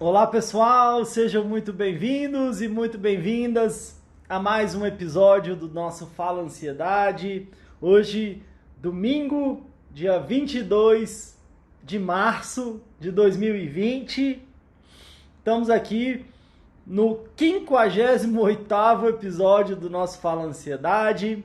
Olá pessoal, sejam muito bem-vindos e muito bem-vindas a mais um episódio do nosso Fala Ansiedade. Hoje, domingo, dia 22 de março de 2020. Estamos aqui no 58º episódio do nosso Fala Ansiedade.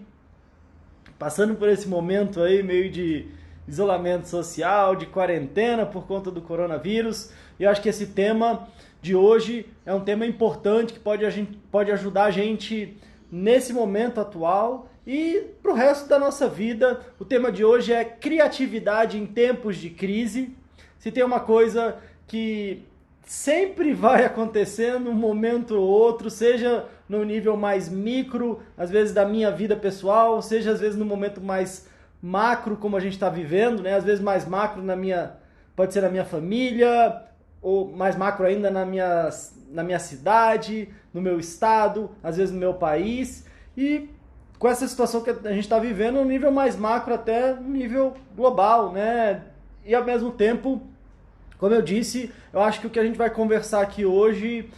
Passando por esse momento aí meio de isolamento social, de quarentena por conta do coronavírus. E eu acho que esse tema de hoje é um tema importante que pode ajudar a gente nesse momento atual e para o resto da nossa vida. O tema de hoje é criatividade em tempos de crise. Se tem uma coisa que sempre vai acontecendo um momento ou outro, seja no nível mais micro, às vezes da minha vida pessoal, seja às vezes no momento mais macro, como a gente está vivendo, né? Às vezes mais macro pode ser na minha família, ou mais macro ainda na minha cidade, no meu estado, às vezes no meu país. E com essa situação que a gente está vivendo, um nível mais macro até um nível global, né? E ao mesmo tempo, como eu disse, eu acho que o que a gente vai conversar aqui hoje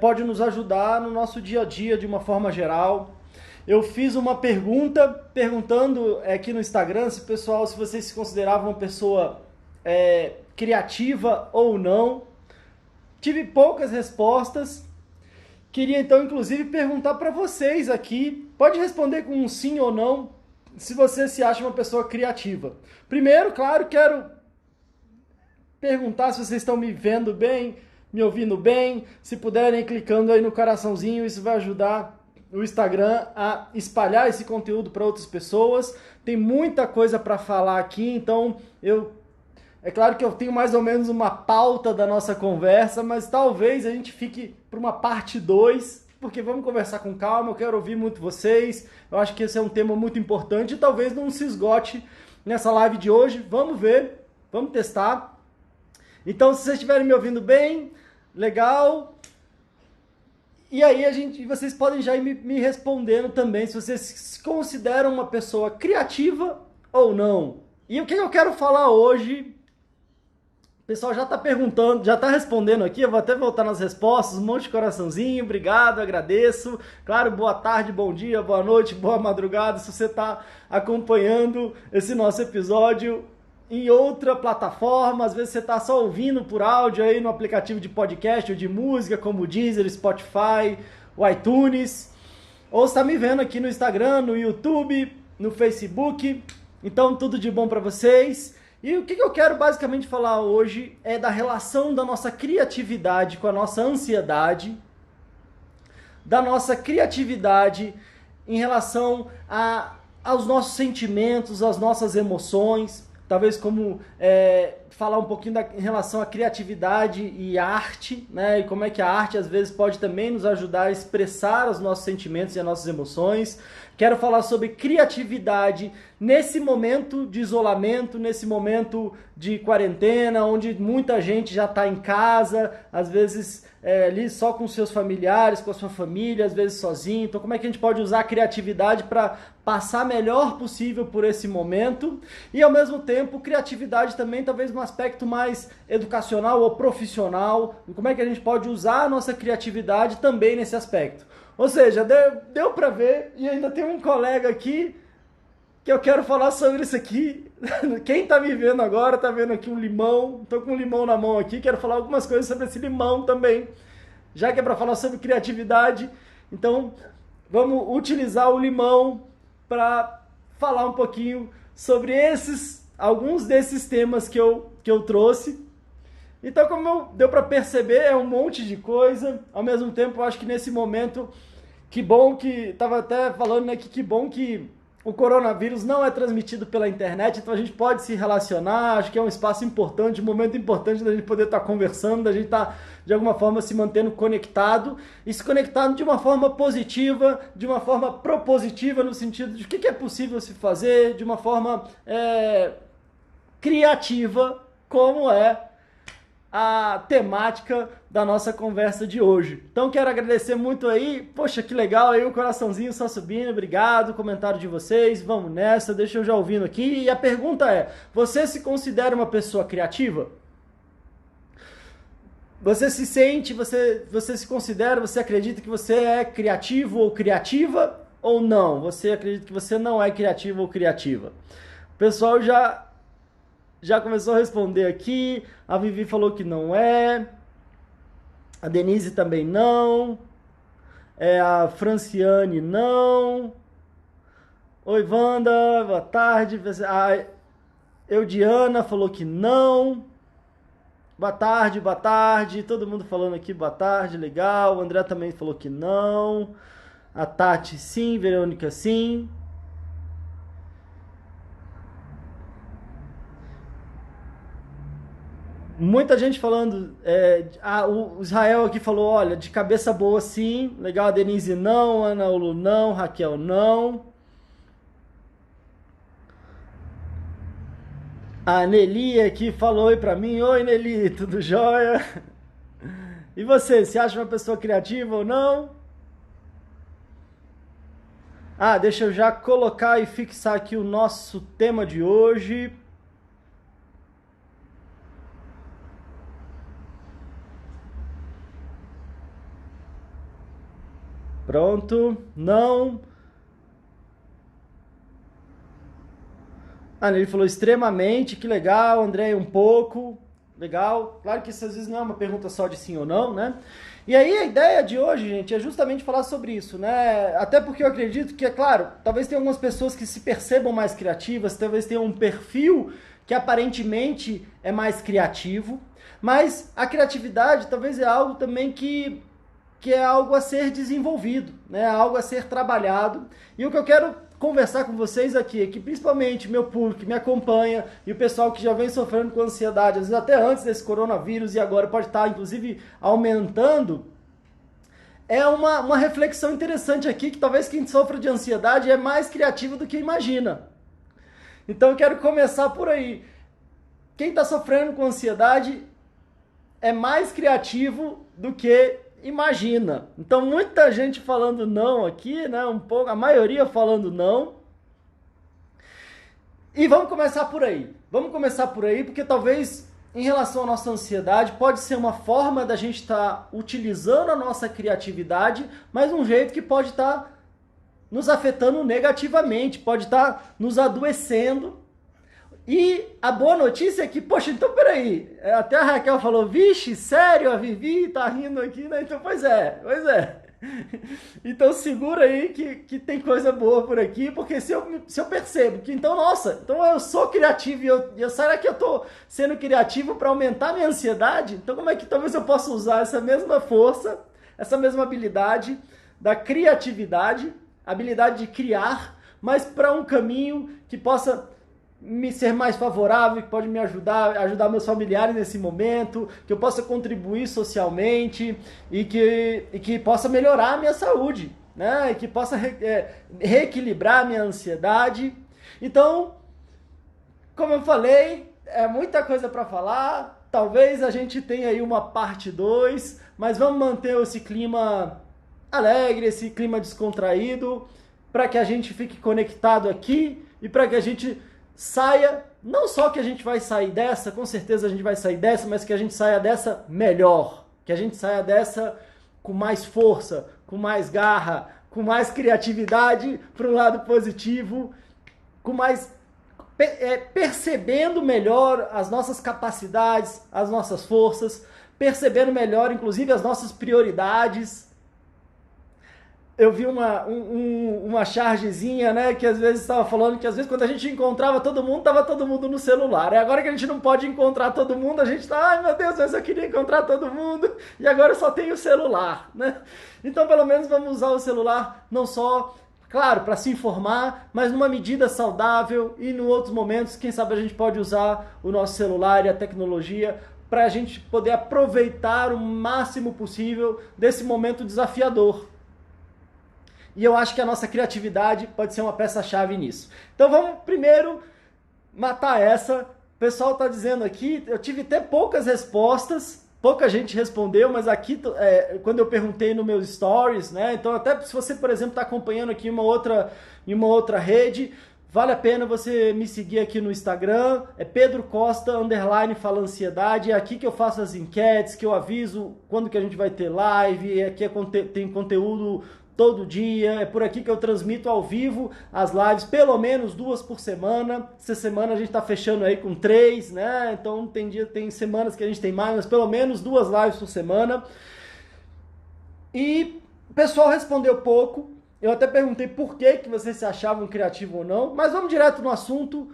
pode nos ajudar no nosso dia a dia de uma forma geral. Eu fiz uma perguntando aqui no Instagram se vocês se consideravam uma pessoa criativa ou não. Tive poucas respostas. Queria então, inclusive, perguntar para vocês aqui. Pode responder com um sim ou não, se você se acha uma pessoa criativa. Primeiro, claro, quero perguntar se vocês estão me vendo bem, me ouvindo bem. Se puderem, clicando aí no coraçãozinho, isso vai ajudar o Instagram a espalhar esse conteúdo para outras pessoas. Tem muita coisa para falar aqui, então é claro que eu tenho mais ou menos uma pauta da nossa conversa, mas talvez a gente fique para uma parte 2, porque vamos conversar com calma, eu quero ouvir muito vocês. Eu acho que esse é um tema muito importante e talvez não se esgote nessa live de hoje. Vamos ver, vamos testar. Então, se vocês estiverem me ouvindo bem, legal. E aí vocês podem já ir me respondendo também se vocês se consideram uma pessoa criativa ou não. E o que eu quero falar hoje, o pessoal já está perguntando, já está respondendo aqui, eu vou até voltar nas respostas, um monte de coraçãozinho, obrigado, agradeço. Claro, boa tarde, bom dia, boa noite, boa madrugada, se você está acompanhando esse nosso episódio em outra plataforma, às vezes você está só ouvindo por áudio aí no aplicativo de podcast ou de música, como o Deezer, Spotify, o iTunes, ou está me vendo aqui no Instagram, no YouTube, no Facebook. Então, tudo de bom para vocês. E o que eu quero basicamente falar hoje é da relação da nossa criatividade com a nossa ansiedade, da nossa criatividade em relação aos nossos sentimentos, às nossas emoções. Talvez falar um pouquinho em relação à criatividade e arte, né? E como é que a arte às vezes pode também nos ajudar a expressar os nossos sentimentos e as nossas emoções. Quero falar sobre criatividade nesse momento de isolamento, nesse momento de quarentena, onde muita gente já está em casa, às vezes ali só com seus familiares, com a sua família, às vezes sozinho. Então, como é que a gente pode usar a criatividade para passar melhor possível por esse momento? E, ao mesmo tempo, criatividade também, talvez num aspecto mais educacional ou profissional. Como é que a gente pode usar a nossa criatividade também nesse aspecto? Ou seja, deu para ver, e ainda tem um colega aqui que eu quero falar sobre isso aqui. Quem tá me vendo agora tá vendo aqui um limão, tô com um limão na mão aqui, quero falar algumas coisas sobre esse limão também, já que é para falar sobre criatividade. Então vamos utilizar o limão para falar um pouquinho sobre alguns desses temas que eu trouxe. Então, como deu para perceber, é um monte de coisa. Ao mesmo tempo, eu acho que nesse momento, que bom que, estava até falando, né, que bom que o coronavírus não é transmitido pela internet, então a gente pode se relacionar, acho que é um espaço importante, um momento importante da gente poder estar conversando, da gente estar, de alguma forma, se mantendo conectado, e se conectado de uma forma positiva, de uma forma propositiva, no sentido de o que é possível se fazer, de uma forma criativa, como é a temática da nossa conversa de hoje. Então quero agradecer muito aí, poxa, que legal aí, o coraçãozinho só subindo, obrigado, comentário de vocês, vamos nessa, deixa eu já ouvindo aqui. E a pergunta é, você se considera uma pessoa criativa? Você se sente, você se considera, você acredita que você é criativo ou criativa ou não? Você acredita que você não é criativo ou criativa? O pessoal já começou a responder aqui. A Vivi falou que não é. A Denise também não. A Franciane não. Oi, Wanda, boa tarde. A Eudiana falou que não. Boa tarde. Todo mundo falando aqui, boa tarde, legal. O André também falou que não. A Tati sim, Verônica sim. Muita gente falando. O Israel aqui falou: olha, de cabeça boa sim. Legal, a Denise não, Ana Olu não, Raquel não. A Nelly aqui falou oi pra mim. Oi, Nelly, tudo jóia? E você, se acha uma pessoa criativa ou não? Deixa eu já colocar e fixar aqui o nosso tema de hoje. Pronto, não. Ele falou extremamente, que legal, André, um pouco, legal. Claro que isso às vezes não é uma pergunta só de sim ou não, né? E aí a ideia de hoje, gente, é justamente falar sobre isso, né? Até porque eu acredito que, é claro, talvez tenha algumas pessoas que se percebam mais criativas, talvez tenham um perfil que aparentemente é mais criativo, mas a criatividade talvez é algo também que é algo a ser desenvolvido, né? Algo a ser trabalhado. E o que eu quero conversar com vocês aqui é que principalmente meu público que me acompanha e o pessoal que já vem sofrendo com ansiedade, às vezes até antes desse coronavírus e agora pode estar inclusive aumentando, é uma reflexão interessante aqui que talvez quem sofre de ansiedade é mais criativo do que imagina. Então eu quero começar por aí. Quem está sofrendo com ansiedade é mais criativo do que imagina. Então muita gente falando não aqui, né? Um pouco, a maioria falando não. E vamos começar por aí. Vamos começar por aí porque talvez em relação à nossa ansiedade pode ser uma forma da gente estar utilizando a nossa criatividade, mas um jeito que pode estar nos afetando negativamente, pode estar nos adoecendo. E a boa notícia é que, poxa, então peraí, até a Raquel falou, vixe, sério, a Vivi tá rindo aqui, né? Então, pois é. Então segura aí que tem coisa boa por aqui, porque se eu percebo que, então, nossa, então eu sou criativo e será que eu tô sendo criativo para aumentar minha ansiedade? Então como é que talvez eu possa usar essa mesma força, essa mesma habilidade da criatividade, habilidade de criar, mas para um caminho que possa me ser mais favorável, que pode me ajudar meus familiares nesse momento, que eu possa contribuir socialmente e que possa melhorar a minha saúde, né? E que possa reequilibrar a minha ansiedade. Então, como eu falei, é muita coisa para falar. Talvez a gente tenha aí uma parte 2, mas vamos manter esse clima alegre, esse clima descontraído, para que a gente fique conectado aqui e para que a gente saia, não só que a gente vai sair dessa, com certeza a gente vai sair dessa, mas que a gente saia dessa melhor, que a gente saia dessa com mais força, com mais garra, com mais criatividade para um lado positivo, com mais percebendo melhor as nossas capacidades, as nossas forças, percebendo melhor inclusive as nossas prioridades. Eu vi uma chargezinha, né, que às vezes estava falando que às vezes quando a gente encontrava todo mundo, estava todo mundo no celular. E agora que a gente não pode encontrar todo mundo, a gente está, ai meu Deus, mas eu queria encontrar todo mundo e agora eu só tenho o celular, né? Então pelo menos vamos usar o celular não só, claro, para se informar, mas numa medida saudável e em outros momentos, quem sabe a gente pode usar o nosso celular e a tecnologia para a gente poder aproveitar o máximo possível desse momento desafiador. E eu acho que a nossa criatividade pode ser uma peça-chave nisso. Então vamos primeiro matar essa. O pessoal está dizendo aqui, eu tive até poucas respostas, pouca gente respondeu, mas aqui, quando eu perguntei nos meus stories, né? Então até se você, por exemplo, está acompanhando aqui em uma outra rede, vale a pena você me seguir aqui no Instagram, é Pedro Costa, _fala ansiedade, é aqui que eu faço as enquetes, que eu aviso quando que a gente vai ter live, aqui tem conteúdo todo dia, é por aqui que eu transmito ao vivo as lives, pelo menos 2 por semana. Essa semana a gente tá fechando aí com 3, né? Então tem semanas que a gente tem mais, mas pelo menos 2 lives por semana. E o pessoal respondeu pouco. Eu até perguntei por que vocês se achavam criativo ou não, mas vamos direto no assunto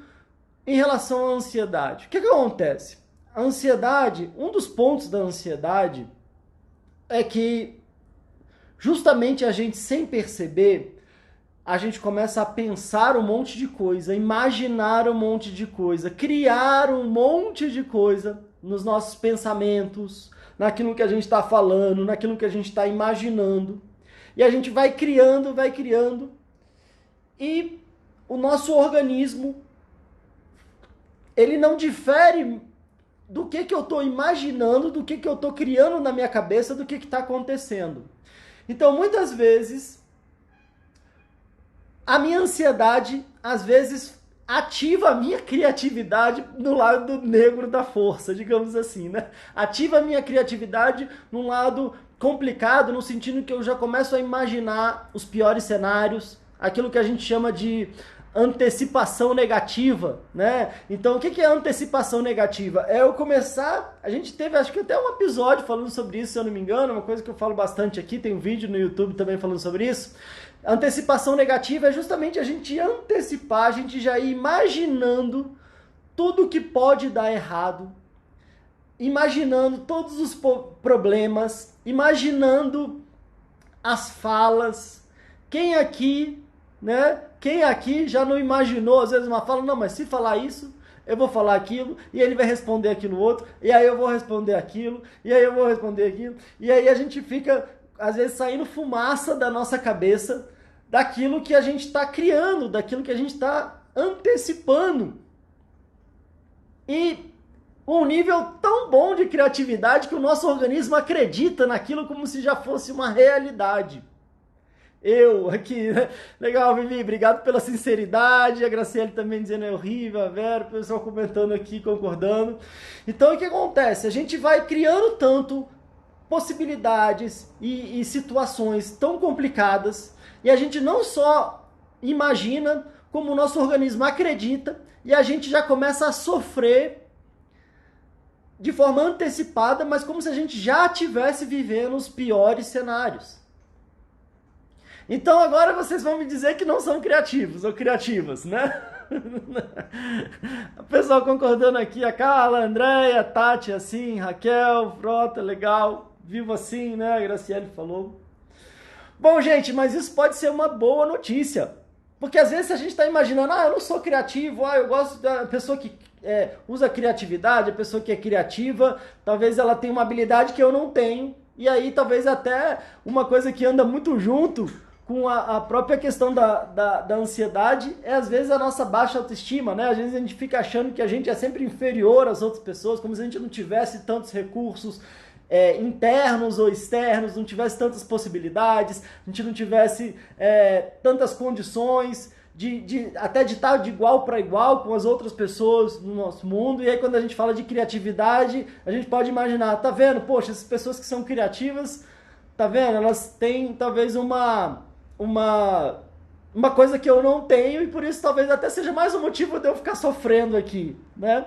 em relação à ansiedade. O que acontece? A ansiedade, um dos pontos da ansiedade é que justamente a gente, sem perceber, a gente começa a pensar um monte de coisa, imaginar um monte de coisa, criar um monte de coisa nos nossos pensamentos, naquilo que a gente está falando, naquilo que a gente está imaginando. E a gente vai criando, e o nosso organismo, ele não difere do que eu estou imaginando, do que eu estou criando na minha cabeça, do que está acontecendo. Então, muitas vezes, a minha ansiedade, às vezes, ativa a minha criatividade no lado negro da força, digamos assim, né? Ativa a minha criatividade num lado complicado, no sentido que eu já começo a imaginar os piores cenários, aquilo que a gente chama de antecipação negativa, né? Então, o que é antecipação negativa? É eu começar... A gente teve, acho que até um episódio falando sobre isso, se eu não me engano, uma coisa que eu falo bastante aqui, tem um vídeo no YouTube também falando sobre isso. Antecipação negativa é justamente a gente antecipar, a gente já ir imaginando tudo que pode dar errado, imaginando todos os problemas, imaginando as falas. Quem aqui, né? Quem aqui já não imaginou, às vezes, uma fala, não, mas se falar isso, eu vou falar aquilo, e ele vai responder aquilo outro, e aí eu vou responder aquilo, e aí eu vou responder aquilo, e aí a gente fica, às vezes, saindo fumaça da nossa cabeça, daquilo que a gente está criando, daquilo que a gente está antecipando. E um nível tão bom de criatividade que o nosso organismo acredita naquilo como se já fosse uma realidade. Eu aqui, né? Legal, Vivi, obrigado pela sinceridade, a Graciele também dizendo é horrível, a Vera, o pessoal comentando aqui, concordando. Então o que acontece? A gente vai criando tanto possibilidades e situações tão complicadas, e a gente não só imagina, como o nosso organismo acredita, e a gente já começa a sofrer de forma antecipada, mas como se a gente já estivesse vivendo os piores cenários. Então agora vocês vão me dizer que não são criativos ou criativas, né? O pessoal concordando aqui, a Carla, a Andréia, a Tati, assim, Raquel, Frota, legal, vivo assim, né? A Graciele falou. Bom, gente, mas isso pode ser uma boa notícia, porque às vezes a gente está imaginando, eu não sou criativo, eu gosto da pessoa que usa criatividade, a pessoa que é criativa, talvez ela tenha uma habilidade que eu não tenho, e aí talvez até uma coisa que anda muito junto com a própria questão da ansiedade é às vezes a nossa baixa autoestima, né? Às vezes a gente fica achando que a gente é sempre inferior às outras pessoas, como se a gente não tivesse tantos recursos internos ou externos, não tivesse tantas possibilidades, a gente não tivesse tantas condições até de estar de igual para igual com as outras pessoas no nosso mundo. E aí quando a gente fala de criatividade, a gente pode imaginar, tá vendo? Poxa, essas pessoas que são criativas, tá vendo? Elas têm talvez uma coisa que eu não tenho, e por isso talvez até seja mais um motivo de eu ficar sofrendo aqui, né?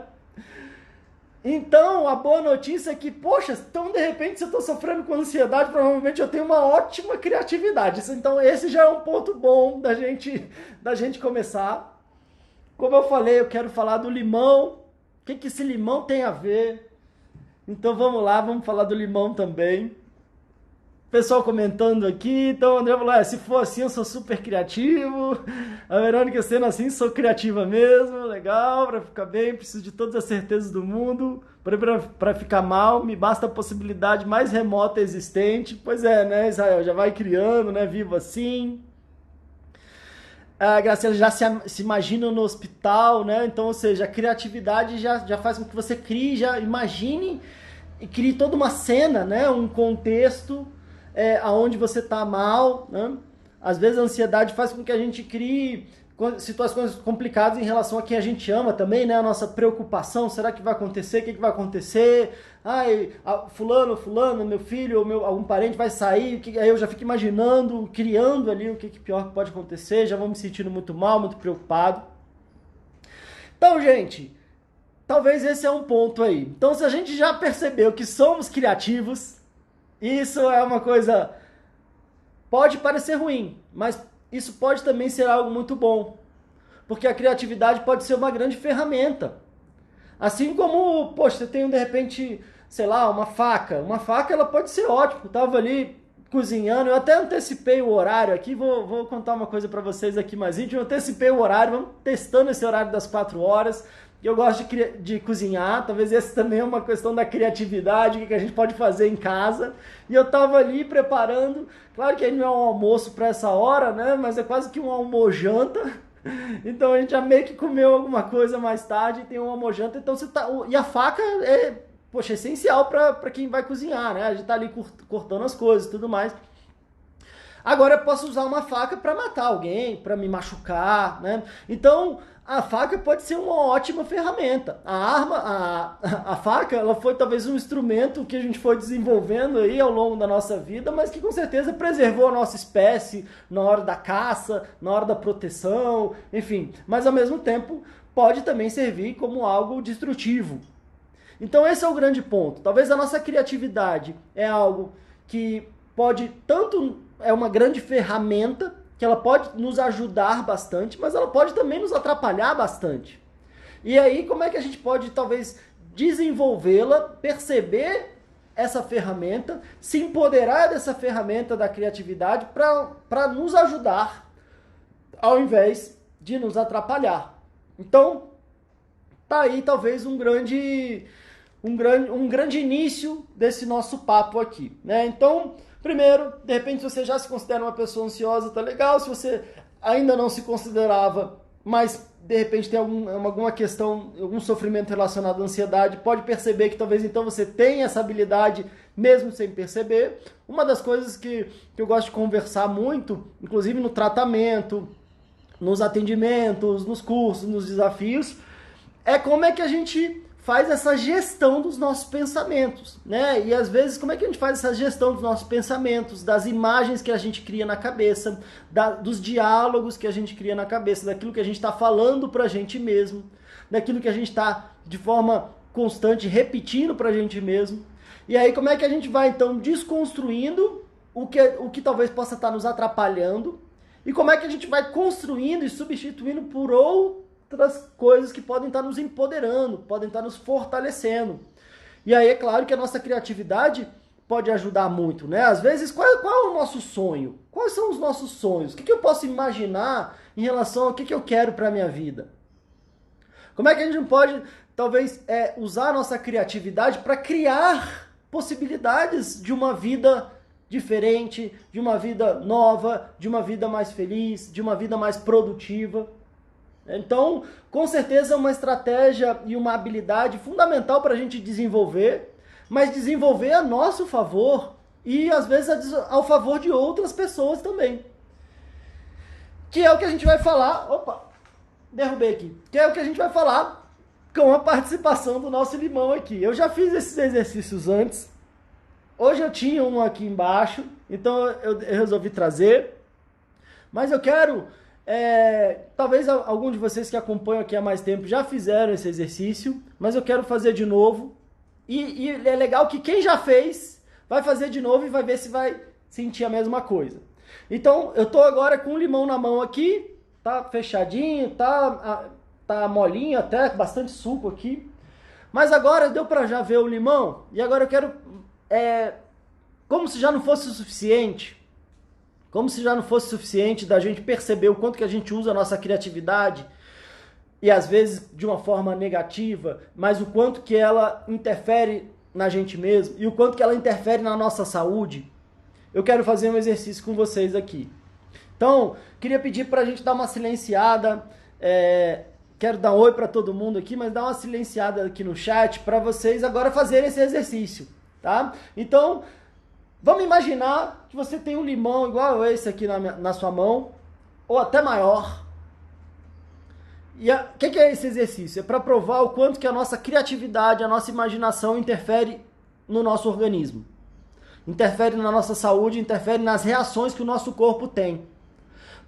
Então, a boa notícia é que, poxa, então de repente se eu estou sofrendo com ansiedade, provavelmente eu tenho uma ótima criatividade. Então esse já é um ponto bom da gente começar. Como eu falei, eu quero falar do limão. O que esse limão tem a ver? Então vamos lá, vamos falar do limão também. Pessoal comentando aqui, então o André falou, se for assim eu sou super criativo, a Verônica sendo assim, sou criativa mesmo, legal, para ficar bem, preciso de todas as certezas do mundo, para ficar mal, me basta a possibilidade mais remota existente. Pois é, né, Israel, já vai criando, né, vivo assim. A Graciela já se imagina no hospital, né, então, ou seja, a criatividade já faz com que você crie, já imagine e crie toda uma cena, né, um contexto aonde você está mal, né? Às vezes a ansiedade faz com que a gente crie situações complicadas em relação a quem a gente ama também, né? A nossa preocupação, será que vai acontecer? O que vai acontecer? Ai, fulano, meu filho ou algum parente vai sair, aí eu já fico imaginando, criando ali o que pior pode acontecer, já vou me sentindo muito mal, muito preocupado. Então, gente, talvez esse é um ponto aí. Então, se a gente já percebeu que somos criativos, isso é uma coisa... Pode parecer ruim, mas isso pode também ser algo muito bom. Porque a criatividade pode ser uma grande ferramenta. Assim como, poxa, você tem de repente, sei lá, uma faca. Uma faca ela pode ser ótima. Eu estava ali cozinhando, eu até antecipei o horário aqui, vou contar uma coisa para vocês aqui mais íntimo. Eu antecipei o horário, vamos testando esse horário das 4 horas. Eu gosto de cozinhar, talvez esse também é uma questão da criatividade, que a gente pode fazer em casa. E eu estava ali preparando, claro que aí não é um almoço para essa hora, né? Mas é quase que um almojanta. Então a gente já meio que comeu alguma coisa mais tarde e tem um almojanta. Então você tá, e a faca é, poxa, essencial para quem vai cozinhar, né? A gente tá ali cortando as coisas e tudo mais. Agora eu posso usar uma faca para matar alguém, para me machucar, né? Então a faca pode ser uma ótima ferramenta. A faca, ela foi talvez um instrumento que a gente foi desenvolvendo aí ao longo da nossa vida, mas que com certeza preservou a nossa espécie na hora da caça, na hora da proteção, enfim. Mas ao mesmo tempo pode também servir como algo destrutivo. Então esse é o grande ponto. Talvez a nossa criatividade é algo que pode tanto é uma grande ferramenta que ela pode nos ajudar bastante, mas ela pode também nos atrapalhar bastante. E aí, como é que a gente pode, talvez, desenvolvê-la, perceber essa ferramenta, se empoderar dessa ferramenta da criatividade para nos ajudar, ao invés de nos atrapalhar. Então, tá aí, talvez, um grande início desse nosso papo aqui, né? Então... Primeiro, de repente, se você já se considera uma pessoa ansiosa, tá legal. Se você ainda não se considerava, mas de repente tem alguma questão, algum sofrimento relacionado à ansiedade, pode perceber que talvez então você tenha essa habilidade mesmo sem perceber. Uma das coisas que eu gosto de conversar muito, inclusive no tratamento, nos atendimentos, nos cursos, nos desafios, é como é que a gente faz essa gestão dos nossos pensamentos, né? E às vezes, como é que a gente faz essa gestão dos nossos pensamentos, das imagens que a gente cria na cabeça, dos diálogos que a gente cria na cabeça, daquilo que a gente está falando pra gente mesmo, daquilo que a gente está, de forma constante, repetindo pra gente mesmo. E aí, como é que a gente vai, então, desconstruindo o que talvez possa estar nos atrapalhando e como é que a gente vai construindo e substituindo por outras coisas que podem estar nos empoderando, podem estar nos fortalecendo. E aí é claro que a nossa criatividade pode ajudar muito, né? Às vezes, qual é o nosso sonho? Quais são os nossos sonhos? O que eu posso imaginar em relação ao que eu quero para a minha vida? Como é que a gente pode, talvez, usar a nossa criatividade para criar possibilidades de uma vida diferente, de uma vida nova, de uma vida mais feliz, de uma vida mais produtiva? Então, com certeza é uma estratégia e uma habilidade fundamental para a gente desenvolver, mas desenvolver a nosso favor e às vezes ao favor de outras pessoas também. Que é o que a gente vai falar... Opa, derrubei aqui. Que é o que a gente vai falar com a participação do nosso limão aqui. Eu já fiz esses exercícios antes. Hoje eu tinha um aqui embaixo, então eu resolvi trazer. Mas eu quero... talvez algum de vocês que acompanham aqui há mais tempo já fizeram esse exercício, mas eu quero fazer de novo. E é legal que quem já fez vai fazer de novo e vai ver se vai sentir a mesma coisa. Então, eu tô agora com o limão na mão aqui, tá fechadinho, tá molinho até, bastante suco aqui. Mas agora deu para já ver o limão, e agora eu quero, como se já não fosse o suficiente, da gente perceber o quanto que a gente usa a nossa criatividade, e às vezes de uma forma negativa, mas o quanto que ela interfere na gente mesmo, e o quanto que ela interfere na nossa saúde, eu quero fazer um exercício com vocês aqui. Então, queria pedir para a gente dar uma silenciada, quero dar um oi para todo mundo aqui, mas dar uma silenciada aqui no chat para vocês agora fazerem esse exercício, tá? Então, vamos imaginar que você tem um limão igual esse aqui na sua mão, ou até maior, E o que é esse exercício? É para provar o quanto que a nossa criatividade, a nossa imaginação interfere no nosso organismo. Interfere na nossa saúde, interfere nas reações que o nosso corpo tem.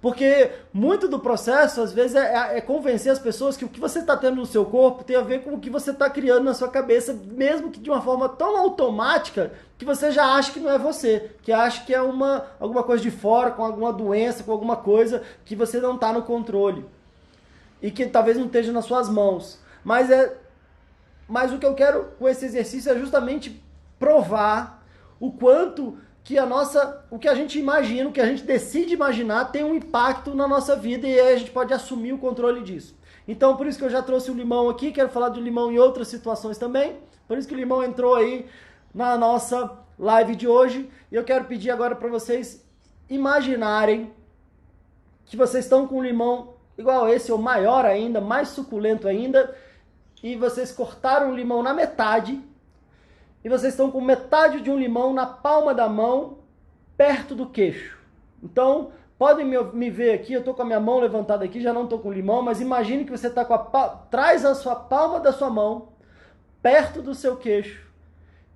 Porque muito do processo, às vezes, é convencer as pessoas que o que você está tendo no seu corpo tem a ver com o que você está criando na sua cabeça, mesmo que de uma forma tão automática que você já acha que não é você, que acha que é alguma coisa de fora, com alguma doença, com alguma coisa que você não está no controle. E que talvez não esteja nas suas mãos. Mas o que eu quero com esse exercício é justamente provar o quanto que o que a gente imagina, o que a gente decide imaginar tem um impacto na nossa vida e aí a gente pode assumir o controle disso. Então, por isso que eu já trouxe o limão aqui, quero falar do limão em outras situações também, por isso que o limão entrou aí na nossa live de hoje, e eu quero pedir agora para vocês imaginarem que vocês estão com um limão igual esse, ou maior ainda, mais suculento ainda, e vocês cortaram o limão na metade, e vocês estão com metade de um limão na palma da mão, perto do queixo. Então, podem me ver aqui, eu estou com a minha mão levantada aqui, já não estou com o limão, mas imagine que você está traz a sua palma da sua mão, perto do seu queixo.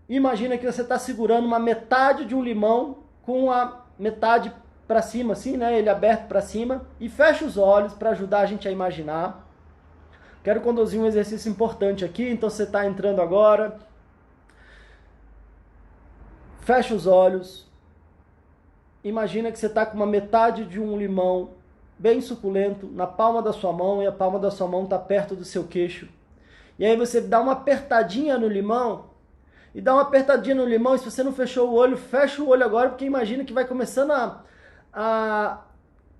Imagina que você está segurando uma metade de um limão, com a metade para cima, assim, né? Ele aberto para cima, e fecha os olhos para ajudar a gente a imaginar. Quero conduzir um exercício importante aqui, então você está entrando agora. Fecha os olhos, imagina que você está com uma metade de um limão bem suculento na palma da sua mão e a palma da sua mão está perto do seu queixo. E aí você dá uma apertadinha no limão, e dá uma apertadinha no limão, e se você não fechou o olho, fecha o olho agora, porque imagina que vai começando a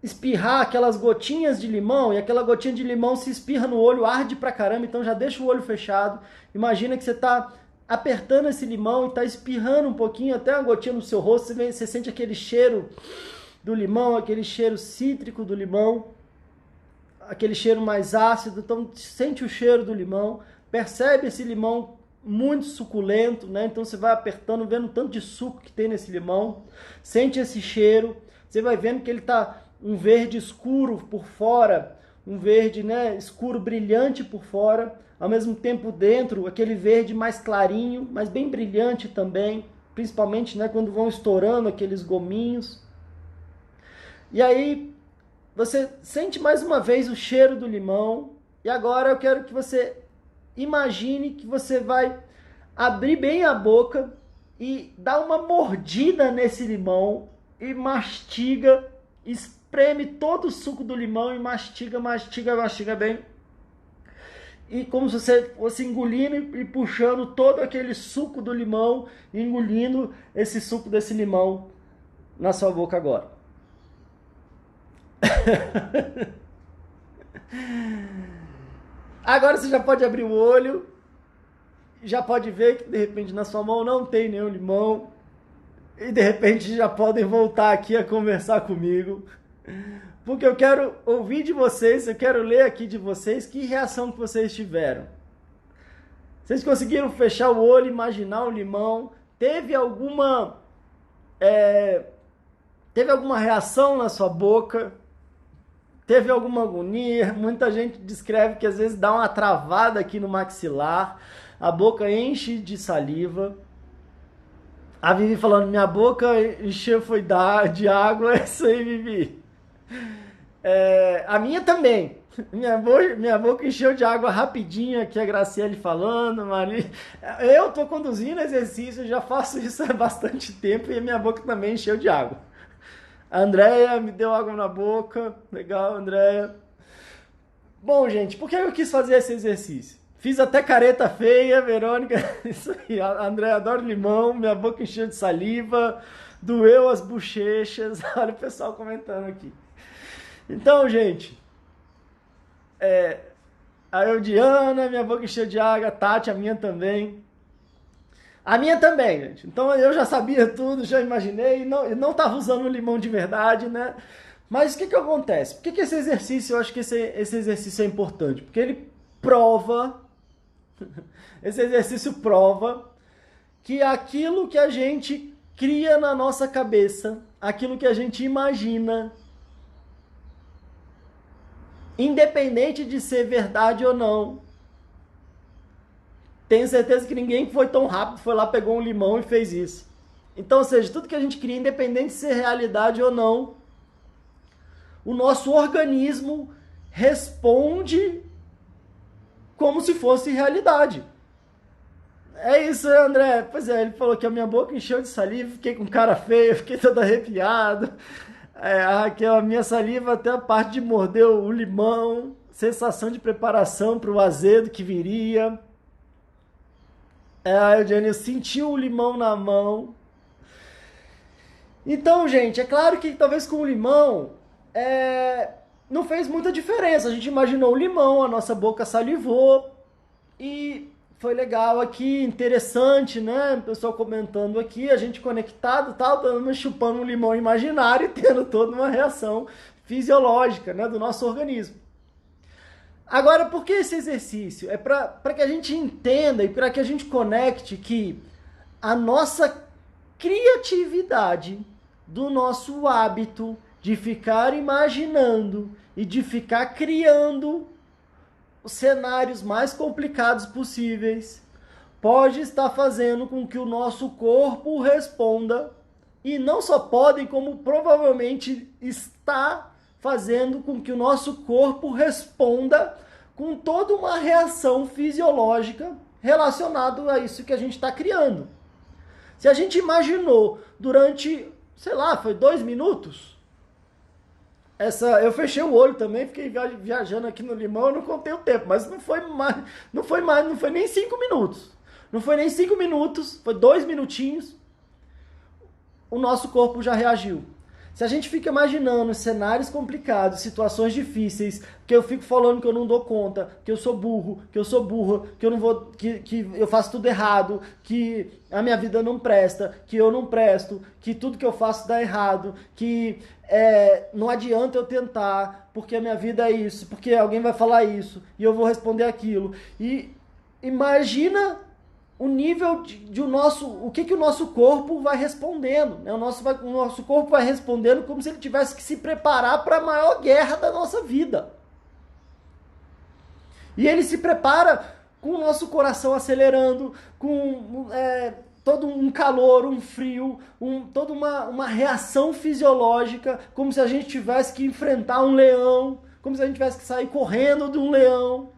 espirrar aquelas gotinhas de limão, e aquela gotinha de limão se espirra no olho, arde pra caramba, então já deixa o olho fechado. Imagina que você está apertando esse limão e está espirrando um pouquinho, até uma gotinha no seu rosto, você sente aquele cheiro do limão, aquele cheiro cítrico do limão, aquele cheiro mais ácido, então sente o cheiro do limão, percebe esse limão muito suculento, né? Então você vai apertando, vendo o tanto de suco que tem nesse limão, sente esse cheiro, você vai vendo que ele está um verde escuro por fora, um verde, né, escuro brilhante por fora, ao mesmo tempo dentro, aquele verde mais clarinho, mas bem brilhante também, principalmente, né, quando vão estourando aqueles gominhos. E aí você sente mais uma vez o cheiro do limão, e agora eu quero que você imagine que você vai abrir bem a boca e dar uma mordida nesse limão e mastiga, espreme todo o suco do limão e mastiga bem. E como se você fosse engolindo e puxando todo aquele suco do limão, engolindo esse suco desse limão na sua boca agora. Agora você já pode abrir o olho, já pode ver que de repente na sua mão não tem nenhum limão, e de repente já podem voltar aqui a conversar comigo, porque eu quero ouvir de vocês, eu quero ler aqui de vocês que reação que vocês tiveram. Vocês conseguiram fechar o olho, imaginar o limão? Teve alguma reação na sua boca? Teve alguma agonia? Muita gente descreve que às vezes dá uma travada aqui no maxilar, a boca enche de saliva. A Vivi falando, minha boca encheu de água, é isso aí, Vivi. A minha também. Minha boca encheu de água rapidinho, aqui a Graciele falando, Maria. Eu tô conduzindo exercício, já faço isso há bastante tempo e minha boca também encheu de água. A Andréia me deu água na boca. Legal, Andréia. Bom, gente, por que eu quis fazer esse exercício? Fiz até careta feia, Verônica. Isso aí, a Andréia adora limão, minha boca encheu de saliva, doeu as bochechas. Olha o pessoal comentando aqui. Então, gente, a Eudiana, minha boca encheu de água, a Tati, a minha também. A minha também, gente. Então eu já sabia tudo, já imaginei, e não estava usando o limão de verdade, né? Mas o que acontece? Por que esse exercício, eu acho que esse exercício é importante? Porque ele prova, esse exercício prova que aquilo que a gente cria na nossa cabeça, aquilo que a gente imagina, independente de ser verdade ou não. Tenho certeza que ninguém foi tão rápido, foi lá, pegou um limão e fez isso. Então, ou seja, tudo que a gente cria, independente de ser realidade ou não, o nosso organismo responde como se fosse realidade. É isso, André. Pois é, ele falou que a minha boca encheu de saliva, fiquei com cara feia, fiquei todo arrepiado. A Raquel, a minha saliva até a parte de morder o limão, sensação de preparação para o azedo que viria. A Eugênia sentiu o limão na mão. Então, gente, é claro que talvez com o limão não fez muita diferença. A gente imaginou o limão, a nossa boca salivou e foi legal aqui, interessante, né? O pessoal comentando aqui, a gente conectado, tal, chupando um limão imaginário e tendo toda uma reação fisiológica, né, do nosso organismo. Agora, por que esse exercício? É para que a gente entenda e para que a gente conecte que a nossa criatividade do nosso hábito de ficar imaginando e de ficar criando os cenários mais complicados possíveis pode estar fazendo com que o nosso corpo responda, e não só pode, como provavelmente está fazendo com que o nosso corpo responda com toda uma reação fisiológica relacionada a isso que a gente está criando. Se a gente imaginou durante, sei lá, foi 2 minutos, eu fechei o olho também, fiquei viajando aqui no limão, eu não contei o tempo, mas não foi nem 5 minutos. Não foi nem 5 minutos, foi 2 minutinhos, o nosso corpo já reagiu. Se a gente fica imaginando cenários complicados, situações difíceis, que eu fico falando que eu não dou conta, que eu sou burro, que eu sou burra, que eu não vou, que eu faço tudo errado, que a minha vida não presta, que eu não presto, que tudo que eu faço dá errado, que não adianta eu tentar, porque a minha vida é isso, porque alguém vai falar isso, e eu vou responder aquilo. E imagina o nível o que o nosso corpo vai respondendo, né? O nosso corpo vai respondendo como se ele tivesse que se preparar para a maior guerra da nossa vida. E ele se prepara com o nosso coração acelerando, com todo um calor, um frio, toda uma reação fisiológica, como se a gente tivesse que enfrentar um leão, como se a gente tivesse que sair correndo de um leão.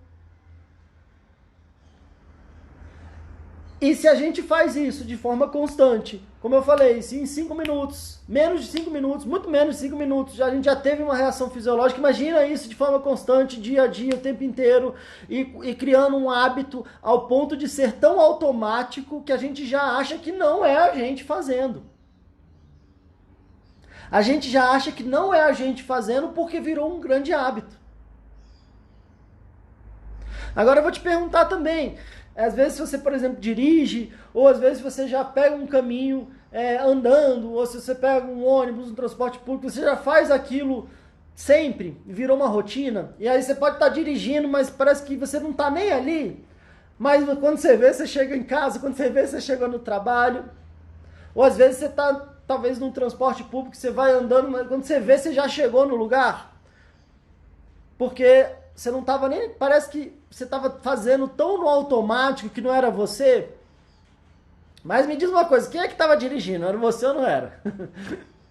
E se a gente faz isso de forma constante, como eu falei, se em 5 minutos, menos de 5 minutos, muito menos de 5 minutos, a gente já teve uma reação fisiológica, imagina isso de forma constante, dia a dia, o tempo inteiro, e criando um hábito ao ponto de ser tão automático que a gente já acha que não é a gente fazendo. A gente já acha que não é a gente fazendo porque virou um grande hábito. Agora eu vou te perguntar também, às vezes você, por exemplo, dirige, ou às vezes você já pega um caminho andando, ou se você pega um ônibus, um transporte público, você já faz aquilo sempre, virou uma rotina, e aí você pode estar dirigindo, mas parece que você não está nem ali, mas quando você vê, você chega em casa, quando você vê, você chega no trabalho, ou às vezes você está talvez num transporte público, você vai andando, mas quando você vê, você já chegou no lugar, porque você não estava nem, parece que você estava fazendo tão no automático que não era você. Mas me diz uma coisa, quem é que estava dirigindo? Era você ou não era?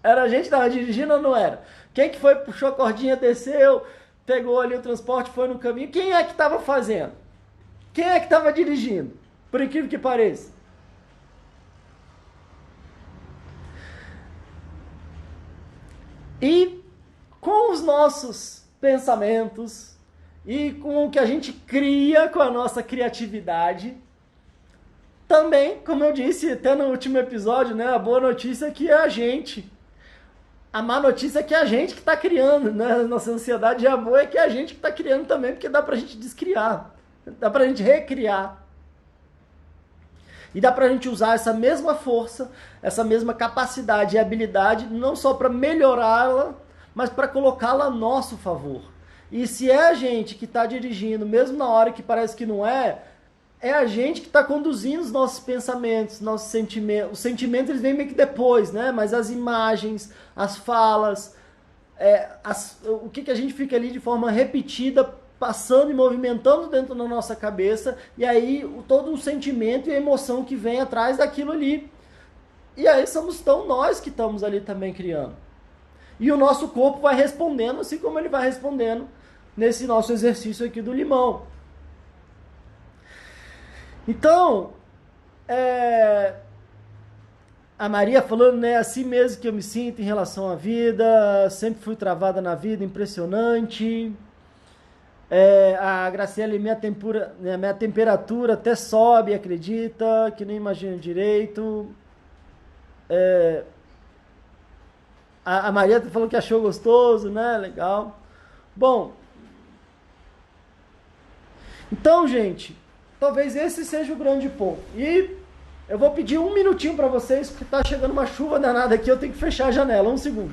Era a gente que estava dirigindo ou não era? Quem que foi, puxou a cordinha, desceu, pegou ali o transporte, foi no caminho? Quem é que estava fazendo? Quem é que estava dirigindo? Por incrível que pareça. E com os nossos pensamentos e com o que a gente cria com a nossa criatividade, também, como eu disse até no último episódio, né, a boa notícia é que é a gente. A má notícia é que é a gente que está criando, né? Nossa ansiedade e a boa é que é a gente que está criando também, porque dá pra gente descriar, dá pra gente recriar. E dá pra gente usar essa mesma força, essa mesma capacidade e habilidade, não só para melhorá-la, mas para colocá-la a nosso favor. E se é a gente que está dirigindo, mesmo na hora que parece que não é a gente que está conduzindo os nossos pensamentos, nossos sentimentos. Os sentimentos eles vêm meio que depois, né? Mas as imagens, as falas, o que a gente fica ali de forma repetida, passando e movimentando dentro da nossa cabeça, e aí todo o sentimento e a emoção que vem atrás daquilo ali. E aí somos nós que estamos ali também criando. E o nosso corpo vai respondendo, assim como ele vai respondendo nesse nosso exercício aqui do limão. Então, a Maria falando, né, assim mesmo que eu me sinto em relação à vida, sempre fui travada na vida, impressionante. A Graciela, minha temperatura até sobe, acredita, que nem imagino direito. A Maria falou que achou gostoso, né, legal. Bom, então, gente, talvez esse seja o grande ponto. E eu vou pedir um minutinho para vocês, porque tá chegando uma chuva danada aqui, eu tenho que fechar a janela. Um segundo.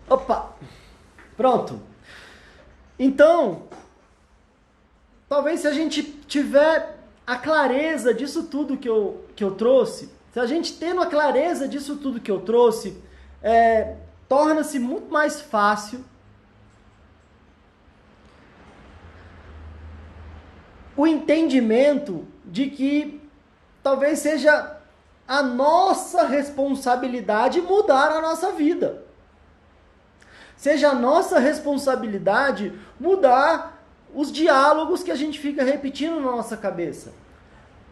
Opa! Pronto. Então, talvez se a gente tiver a clareza disso tudo que eu trouxe, se a gente tendo a clareza disso tudo que eu trouxe, torna-se muito mais fácil o entendimento de que talvez seja a nossa responsabilidade mudar a nossa vida. Seja a nossa responsabilidade mudar os diálogos que a gente fica repetindo na nossa cabeça.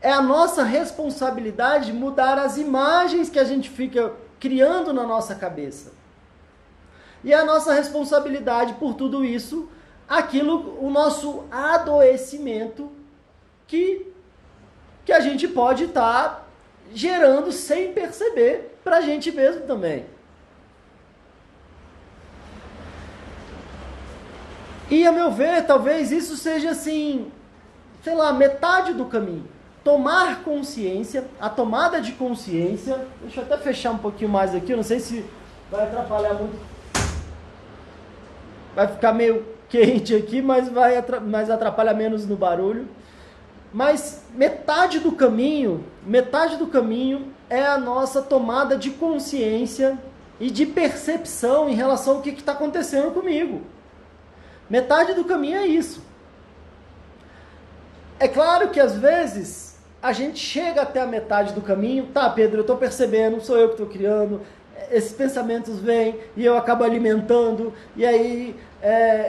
É a nossa responsabilidade mudar as imagens que a gente fica criando na nossa cabeça. E é a nossa responsabilidade por tudo isso, o nosso adoecimento que a gente pode estar gerando sem perceber para a gente mesmo também. E, a meu ver, talvez isso seja assim, sei lá, metade do caminho. Tomar consciência, a tomada de consciência. Deixa eu até fechar um pouquinho mais aqui, eu não sei se vai atrapalhar muito. Vai ficar meio quente aqui, mas mas atrapalha menos no barulho. Mas metade do caminho é a nossa tomada de consciência e de percepção em relação ao que está acontecendo comigo. Metade do caminho é isso. É claro que às vezes a gente chega até a metade do caminho, tá, Pedro, eu estou percebendo, sou eu que estou criando, esses pensamentos vêm e eu acabo alimentando, e aí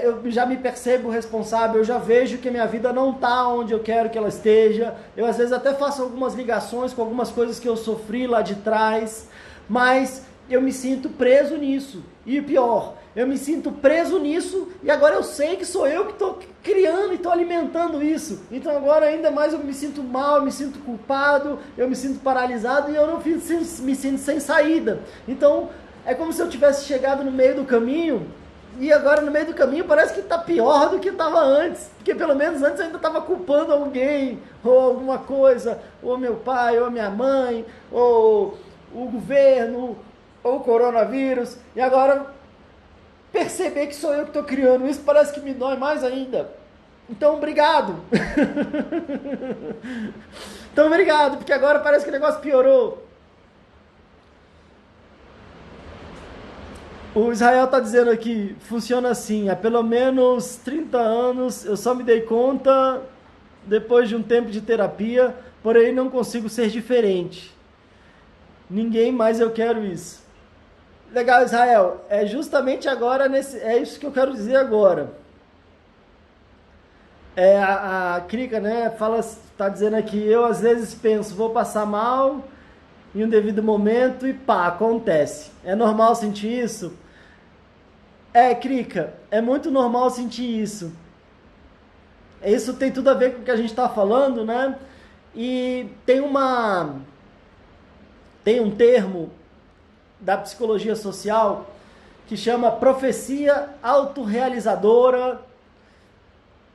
eu já me percebo responsável, eu já vejo que a minha vida não está onde eu quero que ela esteja, eu às vezes até faço algumas ligações com algumas coisas que eu sofri lá de trás, mas eu me sinto preso nisso. E pior, eu me sinto preso nisso e agora eu sei que sou eu que estou criando e estou alimentando isso. Então agora ainda mais eu me sinto mal, eu me sinto culpado, eu me sinto paralisado e eu não me sinto sem saída. Então é como se eu tivesse chegado no meio do caminho e agora no meio do caminho parece que está pior do que estava antes. Porque pelo menos antes eu ainda estava culpando alguém, ou alguma coisa, ou meu pai, ou minha mãe, ou o governo, ou o coronavírus, e agora perceber que sou eu que estou criando isso parece que me dói mais ainda. Então, obrigado. Então, obrigado, porque agora parece que o negócio piorou. O Israel está dizendo aqui, funciona assim, há pelo menos 30 anos eu só me dei conta depois de um tempo de terapia, porém não consigo ser diferente. Ninguém mais eu quero isso. Legal, Israel. É justamente agora, é isso que eu quero dizer agora. A Krika, né, tá dizendo aqui, eu às vezes penso, vou passar mal em um devido momento e pá, acontece. É normal sentir isso? Krika, é muito normal sentir isso. Isso tem tudo a ver com o que a gente está falando, né? E tem um termo da psicologia social que chama profecia autorrealizadora.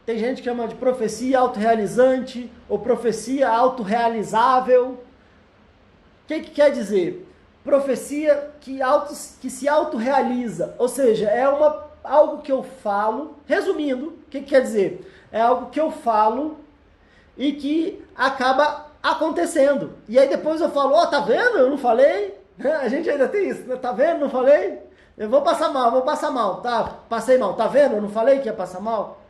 Tem gente que chama de profecia autorrealizante ou profecia autorrealizável. O que quer dizer? Profecia que se autorrealiza, ou seja, é algo que eu falo, resumindo, o que quer dizer? É algo que eu falo e que acaba acontecendo. E aí depois eu falo, ó, tá vendo? Eu não falei? A gente ainda tem isso, né? Tá vendo? Não falei? Eu vou passar mal, tá? Passei mal, tá vendo? Eu não falei que ia passar mal?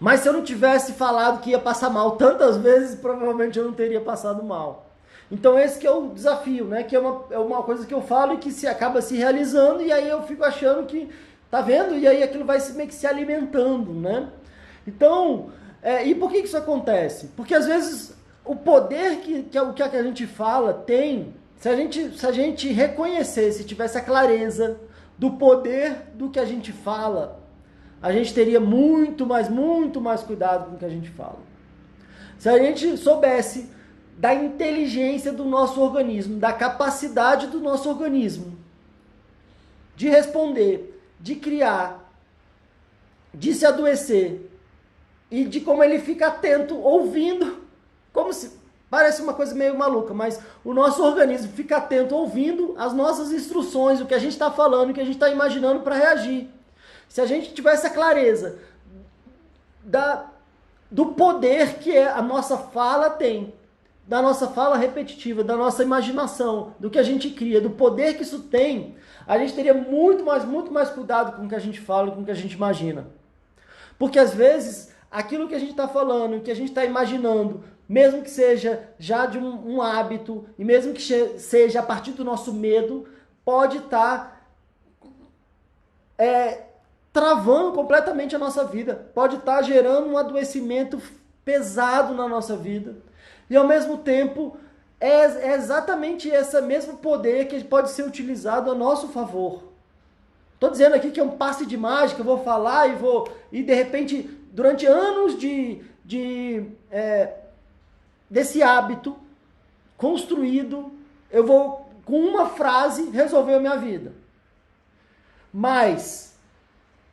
Mas se eu não tivesse falado que ia passar mal tantas vezes, provavelmente eu não teria passado mal. Então esse que é o desafio, né? Que é uma coisa que eu falo e que se acaba se realizando, e aí eu fico achando que, tá vendo? E aí aquilo vai meio que se alimentando, né? Então, e por que isso acontece? Porque às vezes o poder que a gente fala tem, se a gente reconhecesse, tivesse a clareza do poder do que a gente fala, a gente teria muito mais cuidado com o que a gente fala. Se a gente soubesse da inteligência do nosso organismo, da capacidade do nosso organismo de responder, de criar, de se adoecer e de como ele fica atento, ouvindo, como se parece uma coisa meio maluca, mas o nosso organismo fica atento, ouvindo as nossas instruções, o que a gente está falando, o que a gente está imaginando para reagir. Se a gente tivesse a clareza do poder que a nossa fala tem, da nossa fala repetitiva, da nossa imaginação, do que a gente cria, do poder que isso tem, a gente teria muito mais cuidado com o que a gente fala e com o que a gente imagina. Porque às vezes, aquilo que a gente está falando, que a gente está imaginando, mesmo que seja já de um hábito, e mesmo que seja a partir do nosso medo, pode estar travando completamente a nossa vida, pode estar gerando um adoecimento pesado na nossa vida. E ao mesmo tempo, é exatamente esse mesmo poder que pode ser utilizado a nosso favor. Estou dizendo aqui que é um passe de mágica, eu vou falar e de repente, durante anos desse hábito construído, eu vou, com uma frase, resolver a minha vida. Mas,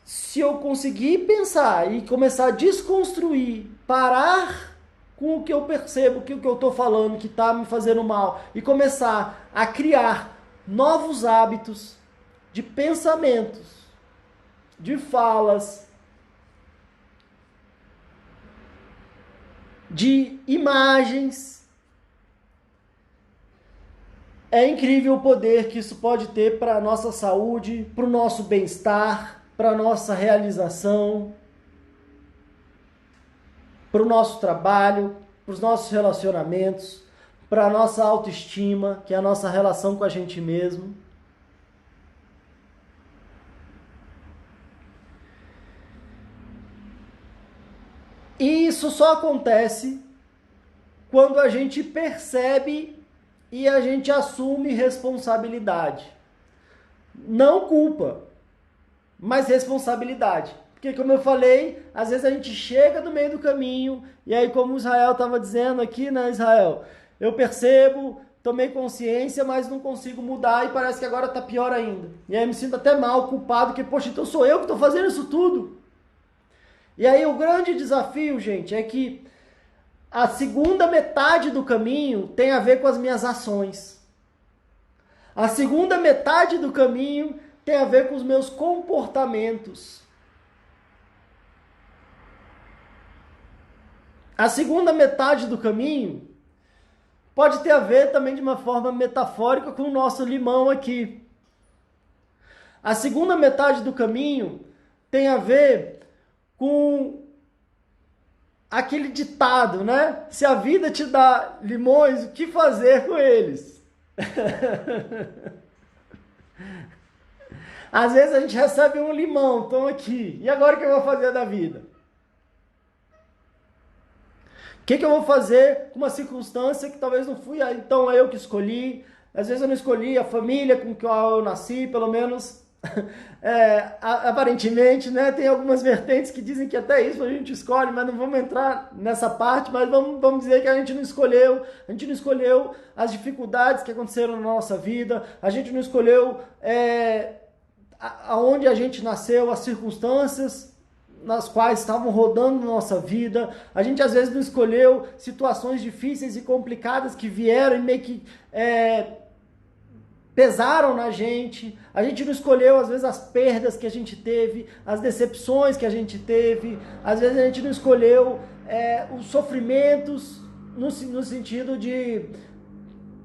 se eu conseguir pensar e começar a desconstruir, parar com o que eu percebo, que o que eu estou falando, que está me fazendo mal, e começar a criar novos hábitos de pensamentos, de falas, de imagens, é incrível o poder que isso pode ter para a nossa saúde, para o nosso bem-estar, para a nossa realização, para o nosso trabalho, para os nossos relacionamentos, para a nossa autoestima, que é a nossa relação com a gente mesmo. E isso só acontece quando a gente percebe e a gente assume responsabilidade. Não culpa, mas responsabilidade. Porque, como eu falei, às vezes a gente chega no meio do caminho, e aí, como o Israel estava dizendo aqui, né, Israel? Eu percebo, tomei consciência, mas não consigo mudar, e parece que agora está pior ainda. E aí eu me sinto até mal, culpado, porque, poxa, então sou eu que estou fazendo isso tudo. E aí o grande desafio, gente, é que a segunda metade do caminho tem a ver com as minhas ações. A segunda metade do caminho tem a ver com os meus comportamentos. A segunda metade do caminho pode ter a ver também de uma forma metafórica com o nosso limão aqui. A segunda metade do caminho tem a ver com aquele ditado, né? Se a vida te dá limões, o que fazer com eles? Às vezes a gente recebe um limão, estão aqui. E agora o que eu vou fazer da vida? O que eu vou fazer com uma circunstância que talvez não fui então eu que escolhi? Às vezes eu não escolhi a família com que eu nasci, pelo menos aparentemente, né? Tem algumas vertentes que dizem que até isso a gente escolhe, mas não vamos entrar nessa parte, mas vamos dizer que a gente não escolheu as dificuldades que aconteceram na nossa vida, a gente não escolheu aonde a gente nasceu, as circunstâncias nas quais estavam rodando na nossa vida, a gente às vezes não escolheu situações difíceis e complicadas que vieram e meio que pesaram na gente, a gente não escolheu às vezes as perdas que a gente teve, as decepções que a gente teve, às vezes a gente não escolheu os sofrimentos no sentido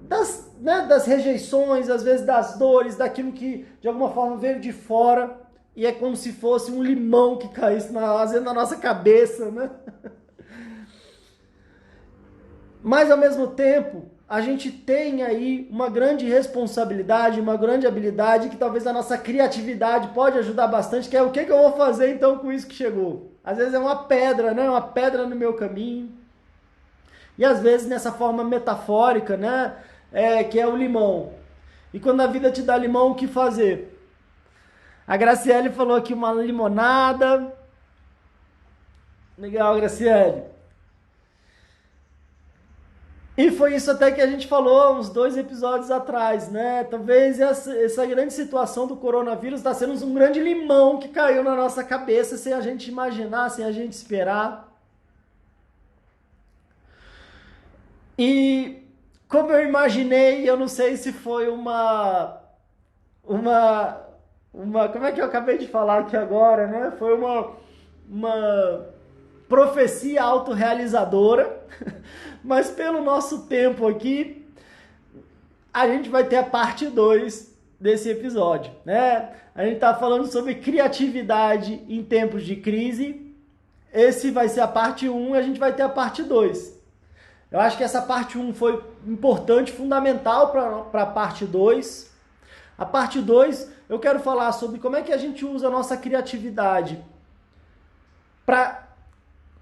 das rejeições, às vezes das dores, daquilo que de alguma forma veio de fora, e é como se fosse um limão que caísse às vezes na nossa cabeça, né? Mas ao mesmo tempo, a gente tem aí uma grande responsabilidade, uma grande habilidade que talvez a nossa criatividade pode ajudar bastante, que é o que eu vou fazer então com isso que chegou. Às vezes é uma pedra, né? Uma pedra no meu caminho. E às vezes nessa forma metafórica, né? Que é o limão. E quando a vida te dá limão, o que fazer? A Graciele falou aqui uma limonada. Legal, Graciele. E foi isso até que a gente falou uns 2 episódios atrás, né? Talvez essa grande situação do coronavírus está sendo um grande limão que caiu na nossa cabeça sem a gente imaginar, sem a gente esperar. E como eu imaginei, eu não sei se foi uma como é que eu acabei de falar aqui agora, né? Foi uma profecia autorrealizadora, mas pelo nosso tempo aqui, a gente vai ter a parte 2 desse episódio, né? A gente tá falando sobre criatividade em tempos de crise. Esse vai ser a parte 1 e a gente vai ter a parte 2. Eu acho que essa parte 1 foi importante, fundamental para a parte 2. A parte 2, eu quero falar sobre como é que a gente usa a nossa criatividade para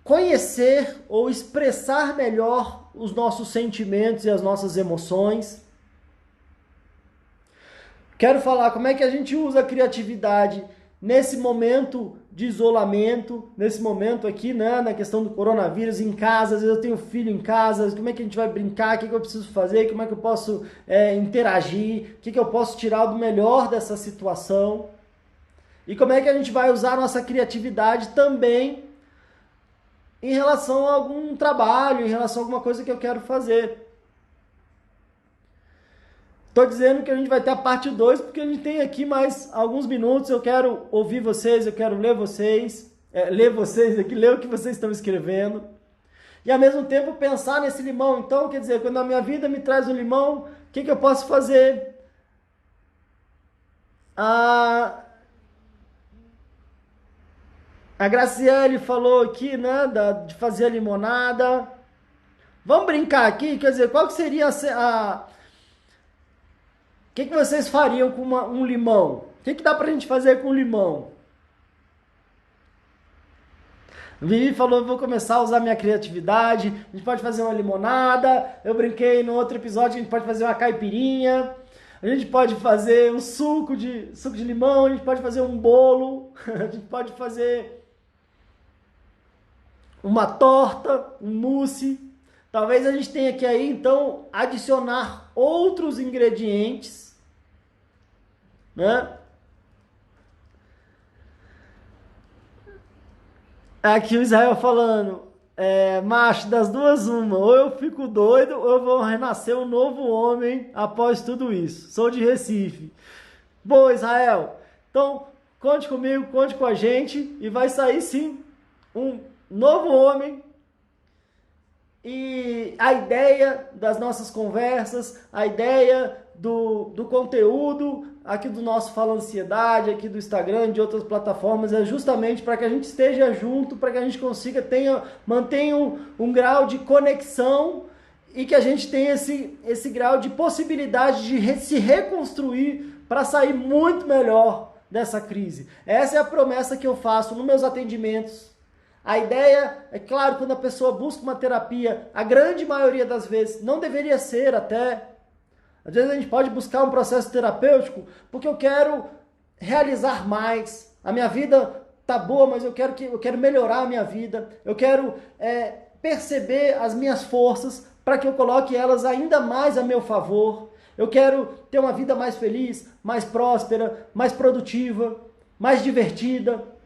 conhecer ou expressar melhor os nossos sentimentos e as nossas emoções. Quero falar como é que a gente usa a criatividade nesse momento de isolamento, nesse momento aqui, né, na questão do coronavírus, em casa, às vezes eu tenho filho em casa, como é que a gente vai brincar, o que eu preciso fazer, como é que eu posso interagir, o que eu posso tirar do melhor dessa situação, e como é que a gente vai usar a nossa criatividade também em relação a algum trabalho, em relação a alguma coisa que eu quero fazer. Estou dizendo que a gente vai ter a parte 2 porque a gente tem aqui mais alguns minutos. Eu quero ouvir vocês, eu quero ler vocês aqui, ler o que vocês estão escrevendo. E ao mesmo tempo pensar nesse limão. Então, quer dizer, quando a minha vida me traz um limão, o que eu posso fazer? A Graciele falou aqui, né, de fazer a limonada. Vamos brincar aqui, quer dizer, qual que seria o que vocês fariam com um limão? O que dá pra gente fazer com limão? Vivi falou, vou começar a usar minha criatividade, a gente pode fazer uma limonada, eu brinquei no outro episódio, a gente pode fazer uma caipirinha, a gente pode fazer um suco de limão, a gente pode fazer um bolo, a gente pode fazer uma torta, um mousse. Talvez a gente tenha que aí, então, adicionar outros ingredientes, né? Aqui o Israel falando, macho, das duas uma, ou eu fico doido ou eu vou renascer um novo homem após tudo isso. Sou de Recife. Boa, Israel. Então, conte comigo, conte com a gente e vai sair sim um novo homem. E a ideia das nossas conversas, a ideia do conteúdo aqui do nosso Fala Ansiedade, aqui do Instagram, de outras plataformas, é justamente para que a gente esteja junto, para que a gente consiga, mantenha um grau de conexão e que a gente tenha esse grau de possibilidade de se reconstruir para sair muito melhor dessa crise. Essa é a promessa que eu faço nos meus atendimentos. A ideia, é claro, quando a pessoa busca uma terapia, a grande maioria das vezes, não deveria ser até. Às vezes a gente pode buscar um processo terapêutico porque eu quero realizar mais. A minha vida tá boa, mas eu quero melhorar a minha vida. Eu quero perceber as minhas forças para que eu coloque elas ainda mais a meu favor. Eu quero ter uma vida mais feliz, mais próspera, mais produtiva, mais divertida.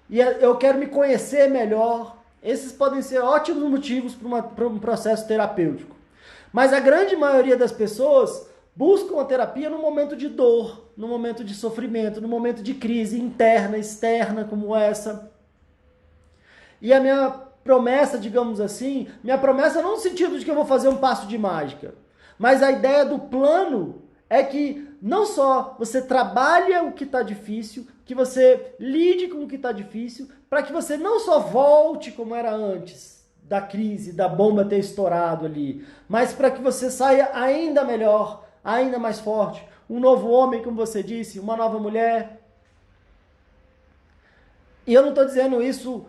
E eu quero me conhecer melhor. Esses podem ser ótimos motivos para um processo terapêutico. Mas a grande maioria das pessoas buscam a terapia no momento de dor, no momento de sofrimento, no momento de crise interna, externa, como essa. E a minha promessa, digamos assim, minha promessa não no sentido de que eu vou fazer um passo de mágica, mas a ideia do plano é que não só você trabalha o que está difícil, que você lide com o que está difícil, para que você não só volte como era antes da crise, da bomba ter estourado ali, mas para que você saia ainda melhor, ainda mais forte, um novo homem, como você disse, uma nova mulher. E eu não estou dizendo isso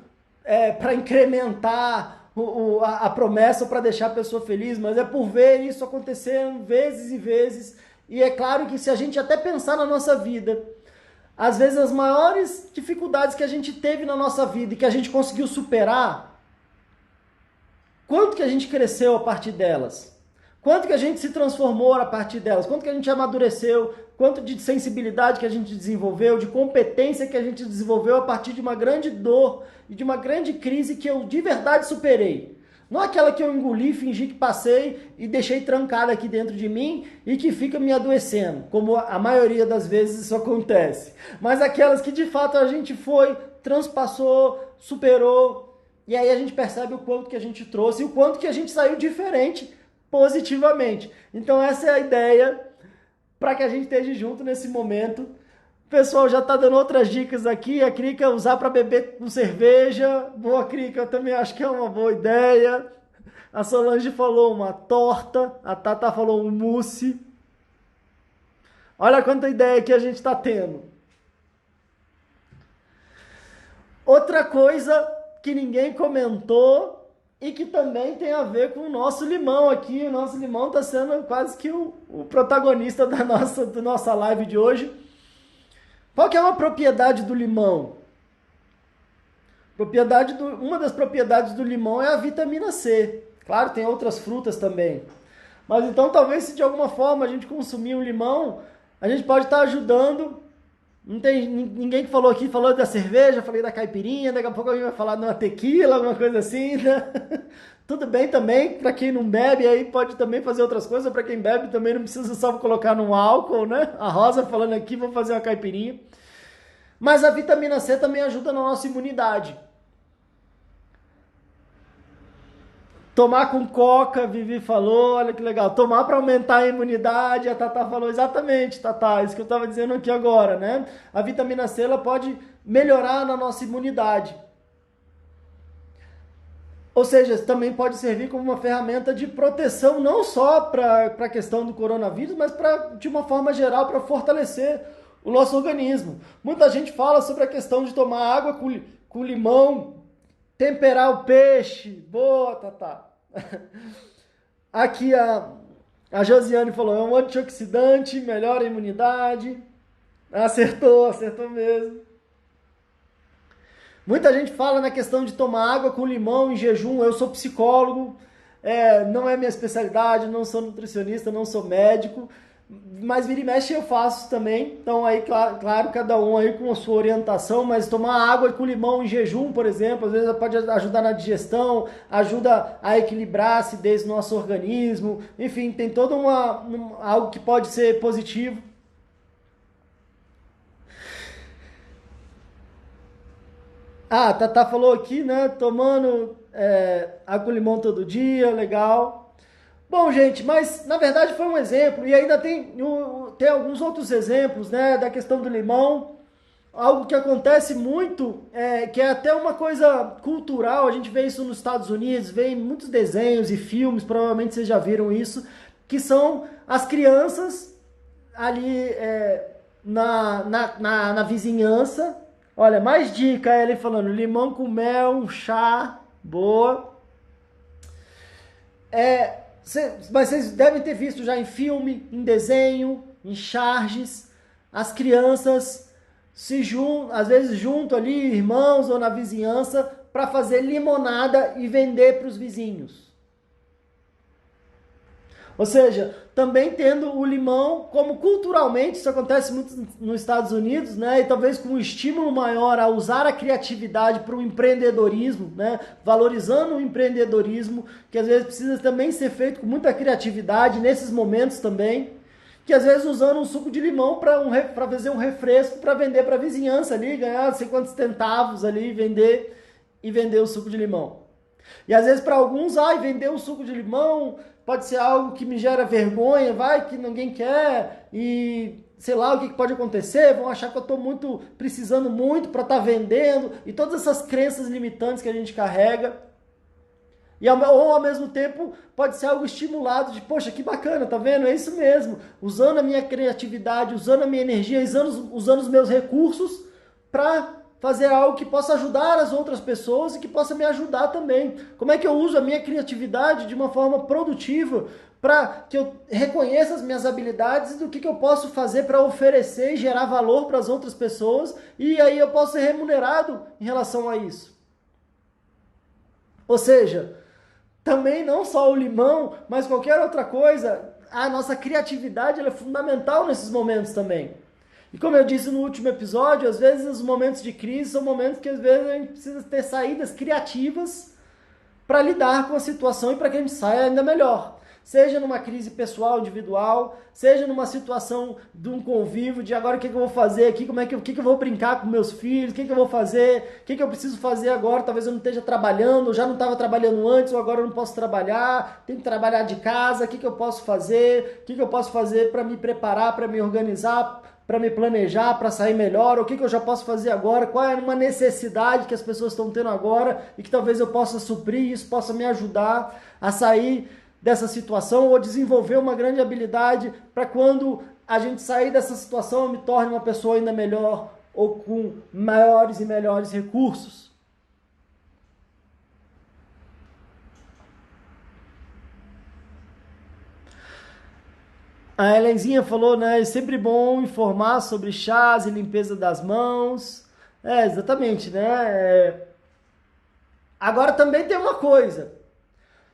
para incrementar a promessa, para deixar a pessoa feliz, mas é por ver isso acontecendo vezes e vezes. E é claro que se a gente até pensar na nossa vida, às vezes as maiores dificuldades que a gente teve na nossa vida e que a gente conseguiu superar, quanto que a gente cresceu a partir delas? Quanto que a gente se transformou a partir delas? Quanto que a gente amadureceu? Quanto de sensibilidade que a gente desenvolveu? De competência que a gente desenvolveu a partir de uma grande dor e de uma grande crise que eu de verdade superei? Não aquela que eu engoli, fingi que passei e deixei trancada aqui dentro de mim e que fica me adoecendo, como a maioria das vezes isso acontece. Mas aquelas que de fato a gente foi, transpassou, superou, e aí a gente percebe o quanto que a gente trouxe e o quanto que a gente saiu diferente positivamente. Então essa é a ideia para que a gente esteja junto nesse momento. O pessoal já está dando outras dicas aqui. A Crica usar para beber com cerveja. Boa, Crica, eu também acho que é uma boa ideia. A Solange falou uma torta. A Tata falou um mousse. Olha quanta ideia que a gente está tendo. Outra coisa que ninguém comentou e que também tem a ver com o nosso limão aqui. O nosso limão está sendo quase que o protagonista da nossa live de hoje. Qual que é uma propriedade do limão? Uma das propriedades do limão é a vitamina C. Claro, tem outras frutas também. Mas então talvez se de alguma forma a gente consumir um limão, a gente pode estar ajudando. Não tem ninguém que falou aqui, falou da cerveja, falei da caipirinha, daqui a pouco alguém vai falar de uma tequila, alguma coisa assim, né? Tudo bem também, para quem não bebe, aí pode também fazer outras coisas, para quem bebe também não precisa só colocar no álcool, né? A Rosa falando aqui, vou fazer uma caipirinha. Mas a vitamina C também ajuda na nossa imunidade. Tomar com coca, Vivi falou, olha que legal. Tomar para aumentar a imunidade, a Tatá falou exatamente, Tatá, isso que eu estava dizendo aqui agora, né? A vitamina C ela pode melhorar na nossa imunidade. Ou seja, também pode servir como uma ferramenta de proteção, não só para a questão do coronavírus, mas de uma forma geral, para fortalecer o nosso organismo. Muita gente fala sobre a questão de tomar água com limão, temperar o peixe. Boa, Tatá. Aqui a Josiane falou, é um antioxidante, melhora a imunidade. Acertou mesmo. Muita gente fala na questão de tomar água com limão em jejum. Eu sou psicólogo, não é minha especialidade, não sou nutricionista, não sou médico, mas vira e mexe eu faço também. Então aí, claro, cada um aí com a sua orientação, mas tomar água com limão em jejum, por exemplo, às vezes pode ajudar na digestão, ajuda a equilibrar a acidez do nosso organismo, enfim, tem todo algo que pode ser positivo. Ah, Tatá falou aqui, né? Tomando água com limão todo dia, legal. Bom, gente, mas na verdade foi um exemplo, e ainda tem alguns outros exemplos, né? Da questão do limão. Algo que acontece muito, que é até uma coisa cultural, a gente vê isso nos Estados Unidos, vê em muitos desenhos e filmes, provavelmente vocês já viram isso, que são as crianças ali na vizinhança. Olha, mais dica, ele falando, limão com mel, um chá, boa. Mas vocês devem ter visto já em filme, em desenho, em charges, as crianças às vezes junto ali, irmãos ou na vizinhança, para fazer limonada e vender para os vizinhos. Ou seja, também tendo o limão, como culturalmente isso acontece muito nos Estados Unidos, né? E talvez com um estímulo maior a usar a criatividade para o empreendedorismo, né? Valorizando o empreendedorismo, que às vezes precisa também ser feito com muita criatividade nesses momentos também, que às vezes usando um suco de limão para fazer um refresco para vender para a vizinhança ali, ganhar não sei quantos centavos ali e vender o suco de limão. E às vezes para alguns, vender um suco de limão pode ser algo que me gera vergonha, que ninguém quer e sei lá o que pode acontecer, vão achar que eu estou precisando muito para estar vendendo e todas essas crenças limitantes que a gente carrega. Ou ao mesmo tempo pode ser algo estimulado de, poxa, que bacana, tá vendo? É isso mesmo, usando a minha criatividade, usando a minha energia, usando os meus recursos para fazer algo que possa ajudar as outras pessoas e que possa me ajudar também. Como é que eu uso a minha criatividade de uma forma produtiva para que eu reconheça as minhas habilidades e do que eu posso fazer para oferecer e gerar valor para as outras pessoas e aí eu posso ser remunerado em relação a isso. Ou seja, também não só o limão, mas qualquer outra coisa, a nossa criatividade ela é fundamental nesses momentos também. E como eu disse no último episódio, às vezes os momentos de crise são momentos que às vezes a gente precisa ter saídas criativas para lidar com a situação e para que a gente saia ainda melhor. Seja numa crise pessoal, individual, seja numa situação de um convívio, de agora o que eu vou fazer aqui, o que eu vou brincar com meus filhos, o que eu vou fazer, o que eu preciso fazer agora, talvez eu não esteja trabalhando, eu já não estava trabalhando antes, ou agora eu não posso trabalhar, tenho que trabalhar de casa, o que eu posso fazer, o que eu posso fazer para me preparar, para me organizar, para me planejar, para sair melhor, o que eu já posso fazer agora, qual é uma necessidade que as pessoas estão tendo agora e que talvez eu possa suprir, isso possa me ajudar a sair dessa situação ou desenvolver uma grande habilidade para quando a gente sair dessa situação eu me torne uma pessoa ainda melhor ou com maiores e melhores recursos. A Helenzinha falou, né, é sempre bom informar sobre chás e limpeza das mãos. Exatamente, né? Agora também tem uma coisa.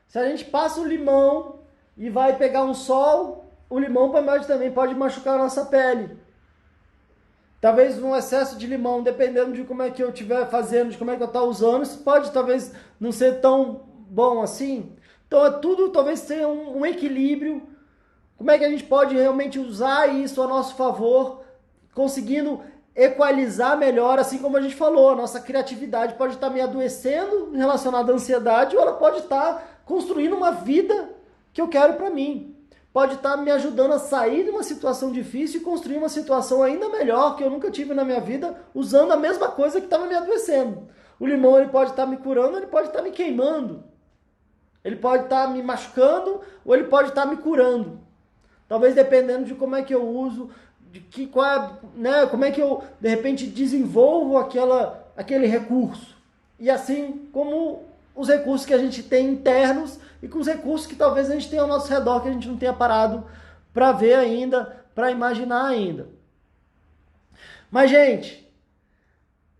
Se a gente passa o limão e vai pegar um sol, o limão também pode machucar a nossa pele. Talvez um excesso de limão, dependendo de como é que eu estiver fazendo, de como é que eu estou usando, isso pode talvez não ser tão bom assim. Então tudo talvez tenha um equilíbrio. Como é que a gente pode realmente usar isso a nosso favor, conseguindo equalizar melhor, assim como a gente falou, a nossa criatividade pode estar me adoecendo relacionada à ansiedade ou ela pode estar construindo uma vida que eu quero para mim. Pode estar me ajudando a sair de uma situação difícil e construir uma situação ainda melhor que eu nunca tive na minha vida, usando a mesma coisa que estava me adoecendo. O limão ele pode estar me curando, ele pode estar me queimando. Ele pode estar me machucando ou ele pode estar me curando. Talvez dependendo de como é que eu uso, como é que eu de repente desenvolvo aquele recurso. E assim como os recursos que a gente tem internos e com os recursos que talvez a gente tenha ao nosso redor que a gente não tenha parado para ver ainda, para imaginar ainda. Mas, gente,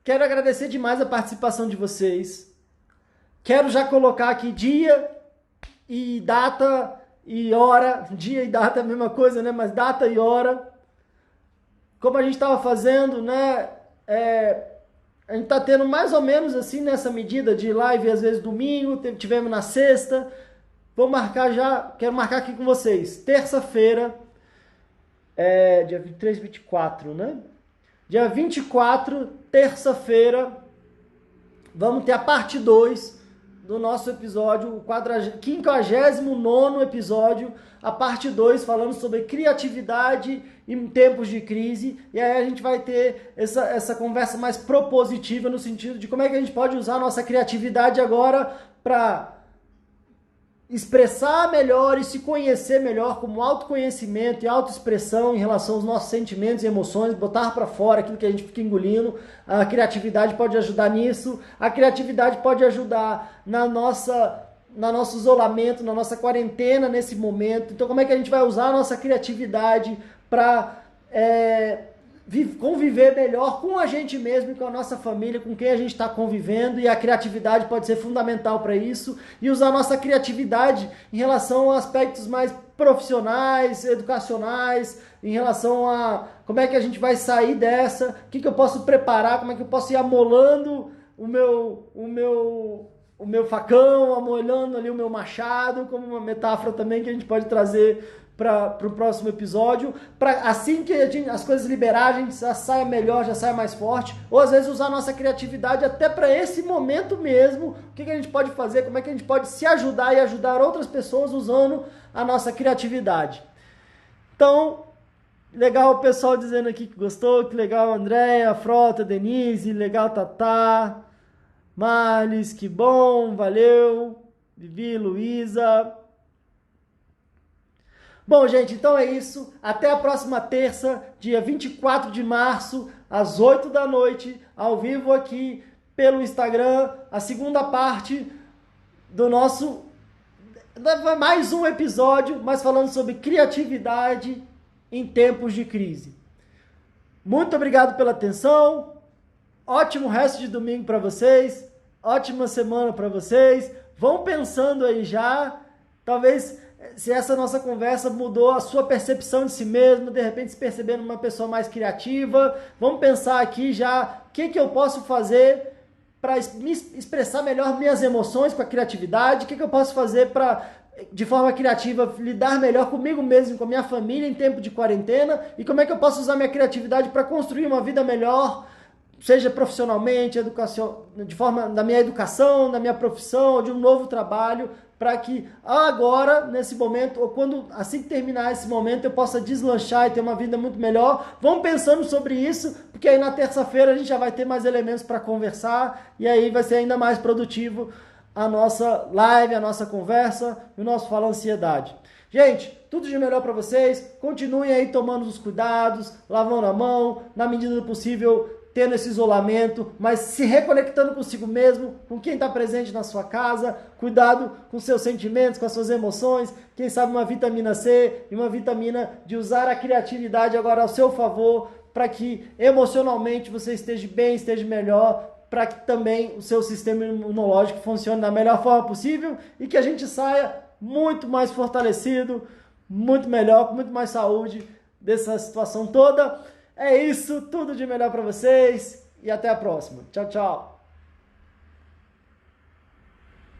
quero agradecer demais a participação de vocês. Quero já colocar aqui dia e data e hora. Dia e data é a mesma coisa, né? Mas data e hora. Como a gente estava fazendo, né? A gente está tendo mais ou menos assim nessa medida de live, às vezes domingo, tivemos na sexta. Vou marcar já, quero marcar aqui com vocês. Terça-feira, dia 23, 24, né? Dia 24, terça-feira, vamos ter a parte 2 do nosso episódio, o 59º episódio, a parte 2, falando sobre criatividade em tempos de crise. E aí a gente vai ter essa conversa mais propositiva no sentido de como é que a gente pode usar a nossa criatividade agora para expressar melhor e se conhecer melhor, como autoconhecimento e autoexpressão em relação aos nossos sentimentos e emoções, botar para fora aquilo que a gente fica engolindo. A criatividade pode ajudar nisso. A criatividade pode ajudar no nosso isolamento, na nossa quarentena nesse momento. Então, como é que a gente vai usar a nossa criatividade para conviver melhor com a gente mesmo e com a nossa família, com quem a gente está convivendo, e a criatividade pode ser fundamental para isso, e usar a nossa criatividade em relação a aspectos mais profissionais, educacionais, em relação a como é que a gente vai sair dessa, o que eu posso preparar, como é que eu posso ir amolando o meu facão, amolando ali o meu machado, como uma metáfora também que a gente pode trazer para o próximo episódio, para assim que as coisas liberar, a gente já saia melhor, já saia mais forte, ou às vezes usar a nossa criatividade até para esse momento mesmo, o que a gente pode fazer, como é que a gente pode se ajudar e ajudar outras pessoas usando a nossa criatividade. Então, legal o pessoal dizendo aqui que gostou, que legal Andréia, Frota, Denise, legal Tatá, Marlis, que bom, valeu, Vivi, Luísa. Bom, gente, então é isso. Até a próxima terça, dia 24 de março, às 8 da noite, ao vivo aqui pelo Instagram, a segunda parte do nosso... mais um episódio, mas falando sobre criatividade em tempos de crise. Muito obrigado pela atenção. Ótimo resto de domingo para vocês. Ótima semana para vocês. Vão pensando aí já. Talvez, se essa nossa conversa mudou a sua percepção de si mesmo, de repente se percebendo uma pessoa mais criativa, vamos pensar aqui já o que eu posso fazer para me expressar melhor minhas emoções com a criatividade, o que eu posso fazer para, de forma criativa, lidar melhor comigo mesmo, com a minha família em tempo de quarentena, e como é que eu posso usar minha criatividade para construir uma vida melhor, seja profissionalmente, de forma da minha educação, da minha profissão, de um novo trabalho, para que agora, nesse momento, ou quando assim que terminar esse momento, eu possa deslanchar e ter uma vida muito melhor. Vamos pensando sobre isso, porque aí na terça-feira a gente já vai ter mais elementos para conversar, e aí vai ser ainda mais produtivo a nossa live, a nossa conversa, o nosso Fala Ansiedade. Gente, tudo de melhor para vocês, continuem aí tomando os cuidados, lavando a mão, na medida do possível, tendo esse isolamento, mas se reconectando consigo mesmo, com quem está presente na sua casa, cuidado com seus sentimentos, com as suas emoções, quem sabe uma vitamina C e uma vitamina de usar a criatividade agora ao seu favor, para que emocionalmente você esteja bem, esteja melhor, para que também o seu sistema imunológico funcione da melhor forma possível e que a gente saia muito mais fortalecido, muito melhor, com muito mais saúde dessa situação toda. É isso, tudo de melhor para vocês e até a próxima. Tchau, tchau.